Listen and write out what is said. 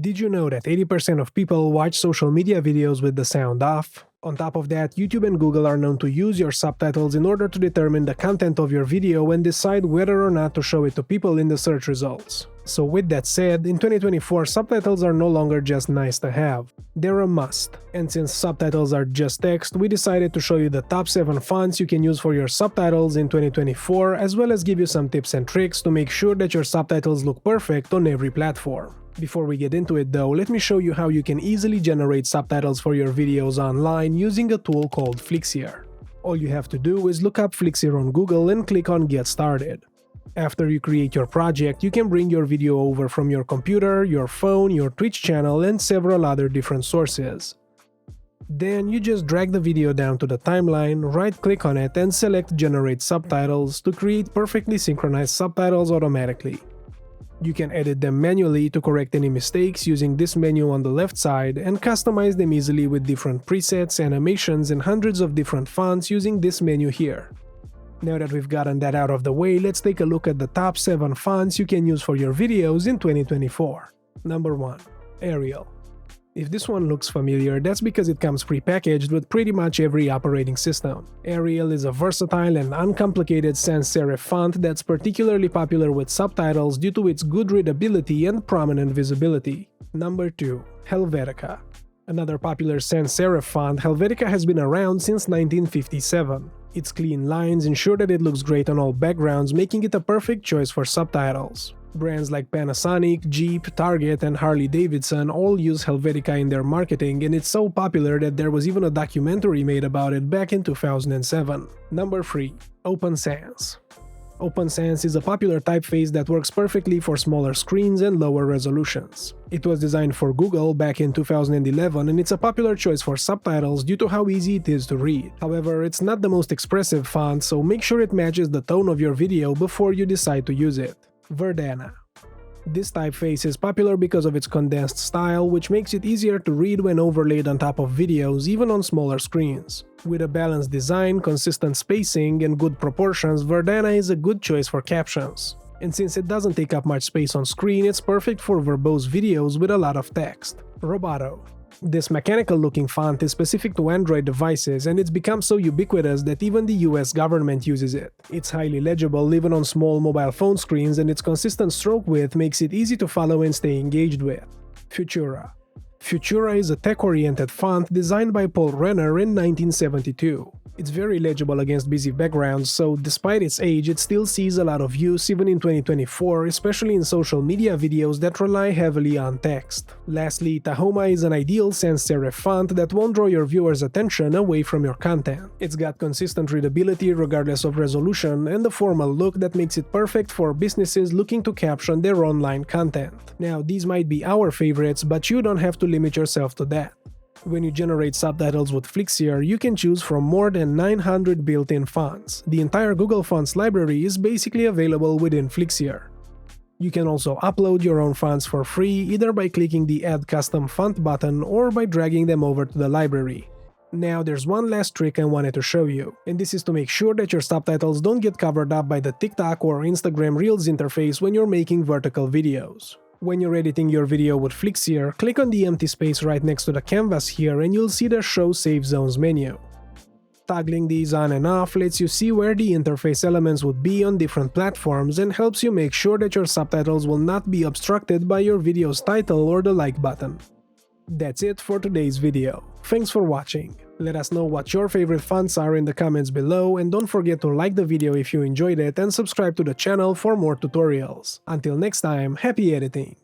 Did you know that 80% of people watch social media videos with the sound off? On top of that, YouTube and Google are known to use your subtitles in order to determine the content of your video and decide whether or not to show it to people in the search results. So with that said, in 2024 subtitles are no longer just nice to have, they're a must. And since subtitles are just text, we decided to show you the top 7 fonts you can use for your subtitles in 2024, as well as give you some tips and tricks to make sure that your subtitles look perfect on every platform. Before we get into it though, let me show you how you can easily generate subtitles for your videos online using a tool called Flixier. All you have to do is look up Flixier on Google and click on Get Started. After you create your project, you can bring your video over from your computer, your phone, your Twitch channel, and several other different sources. Then you just drag the video down to the timeline, right-click on it, and select Generate Subtitles to create perfectly synchronized subtitles automatically. You can edit them manually to correct any mistakes using this menu on the left side, and customize them easily with different presets, animations, and hundreds of different fonts using this menu here. Now that we've gotten that out of the way, let's take a look at the top 7 fonts you can use for your videos in 2024. Number 1. Arial. If this one looks familiar, that's because it comes pre-packaged with pretty much every operating system. Arial is a versatile and uncomplicated sans serif font that's particularly popular with subtitles due to its good readability and prominent visibility. Number 2. Helvetica. Another popular sans serif font, Helvetica has been around since 1957. Its clean lines ensure that it looks great on all backgrounds, making it a perfect choice for subtitles. Brands like Panasonic, Jeep, Target, and Harley-Davidson all use Helvetica in their marketing, and it's so popular that there was even a documentary made about it back in 2007. Number 3. Open Sans. Open Sans is a popular typeface that works perfectly for smaller screens and lower resolutions. It was designed for Google back in 2011, and it's a popular choice for subtitles due to how easy it is to read. However, it's not the most expressive font, so make sure it matches the tone of your video before you decide to use it. Verdana. This typeface is popular because of its condensed style, which makes it easier to read when overlaid on top of videos, even on smaller screens. With a balanced design, consistent spacing, and good proportions, Verdana is a good choice for captions. And since it doesn't take up much space on screen, it's perfect for verbose videos with a lot of text. Roboto. This mechanical-looking font is specific to Android devices, and it's become so ubiquitous that even the US government uses it. It's highly legible even on small mobile phone screens, and its consistent stroke width makes it easy to follow and stay engaged with. Futura. Futura is a tech-oriented font designed by Paul Renner in 1972. It's very legible against busy backgrounds, so despite its age, it still sees a lot of use even in 2024, especially in social media videos that rely heavily on text. Lastly, Tahoma is an ideal sans serif font that won't draw your viewers' attention away from your content. It's got consistent readability regardless of resolution, and a formal look that makes it perfect for businesses looking to caption their online content. Now, these might be our favorites, but you don't have to limit yourself to that. When you generate subtitles with Flixier, you can choose from more than 900 built-in fonts. The entire Google Fonts library is basically available within Flixier. You can also upload your own fonts for free, either by clicking the Add Custom Font button or by dragging them over to the library. Now there's one last trick I wanted to show you, and this is to make sure that your subtitles don't get covered up by the TikTok or Instagram Reels interface when you're making vertical videos. When you're editing your video with Flixier, click on the empty space right next to the canvas here and you'll see the Show Save Zones menu. Toggling these on and off lets you see where the interface elements would be on different platforms and helps you make sure that your subtitles will not be obstructed by your video's title or the like button. That's it for today's video. Thanks for watching. Let us know what your favorite fonts are in the comments below, and don't forget to like the video if you enjoyed it and subscribe to the channel for more tutorials. Until next time, happy editing!